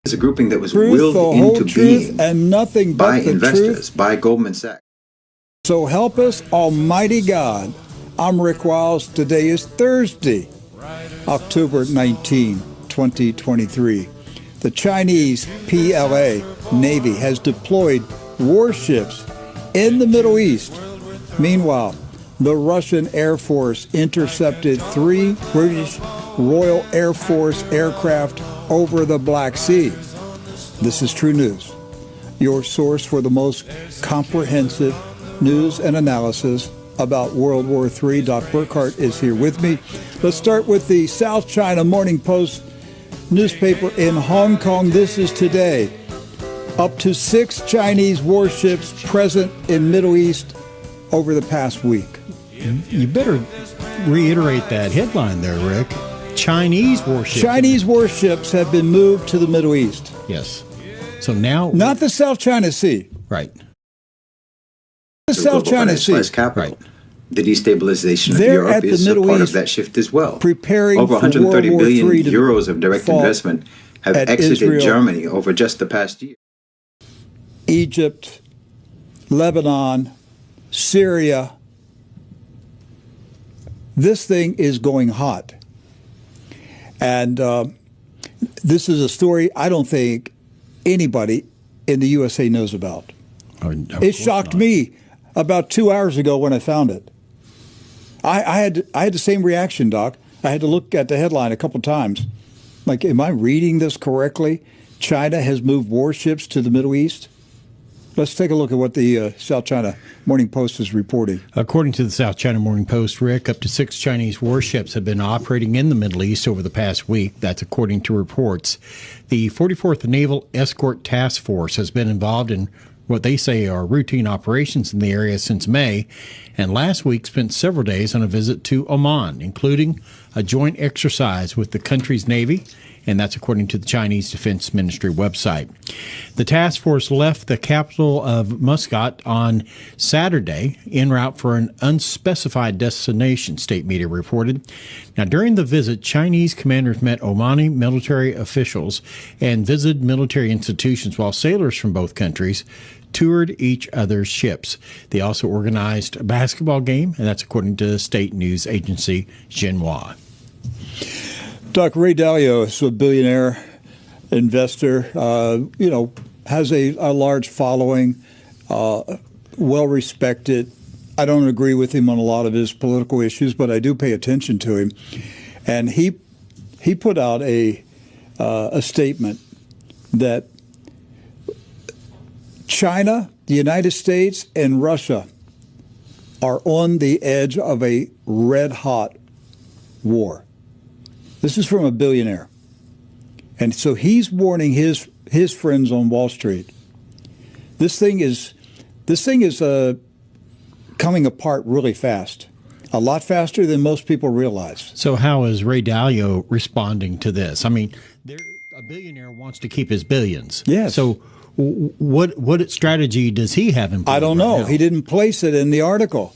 It's a grouping that was willed into being and nothing but by investors, truth. by Goldman Sachs. So help us, Almighty God. I'm Rick Wiles. Today is Thursday, October 19, 2023. The Chinese PLA Navy has deployed warships in the Middle East. Meanwhile, the Russian Air Force intercepted 3 British Royal Air Force aircraft over the Black Sea. This is True News, your source for the most comprehensive news and analysis about World War III. Doc Burkhart is here with me. Let's start with the South China Morning Post newspaper in Hong Kong. This is today. Up to 6 Chinese warships present in Middle East over the past week. You better reiterate that headline there, Rick. Chinese warships. Chinese warships have been moved to the Middle East. Yes. So now... Not the South China Sea. Right. The South China Sea. Capital. Right. The destabilization of They're Europe is a part East, of that shift as well. Preparing over 130 for billion III euros of direct investment have exited Israel, Germany over just the past year. Egypt, Lebanon, Syria. This thing is going hot. And this is a story I don't think anybody in the USA knows about. It shocked me about 2 hours ago when I found it. I had the same reaction, Doc. I had to look at the headline a couple times. Like, am I reading this correctly? China has moved warships to the Middle East? Let's take a look at what the South China Morning Post is reporting. According to the South China Morning Post, Rick, up to 6 Chinese warships have been operating in the Middle East over the past week. That's according to reports. The 44th Naval Escort Task Force has been involved in what they say are routine operations in the area since May, and last week spent several days on a visit to Oman, including a joint exercise with the country's Navy, and that's according to the Chinese Defense Ministry website. The task force left the capital of Muscat on Saturday en route for an unspecified destination, state media reported. Now, during the visit, Chinese commanders met Omani military officials and visited military institutions, while sailors from both countries toured each other's ships. They also organized a basketball game, and that's according to the state news agency Xinhua. Doc, Ray Dalio is a billionaire investor, has a large following, well-respected. I don't agree with him on a lot of his political issues, but I do pay attention to him. And he put out a statement that China, the United States, and Russia are on the edge of a red-hot war. This is from a billionaire. And so he's warning his friends on Wall Street. This thing is coming apart really fast. A lot faster than most people realize. So how is Ray Dalio responding to this? I mean, a billionaire wants to keep his billions. Yes. So what strategy does he have in place? I don't know. He didn't place it in the article.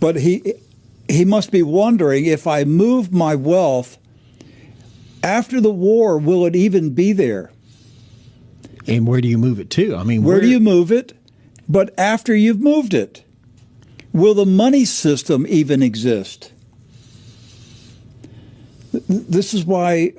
But he must be wondering, if I move my wealth after the war, will it even be there? And where do you move it to? I mean, where do you move it? But after you've moved it, will the money system even exist? This is why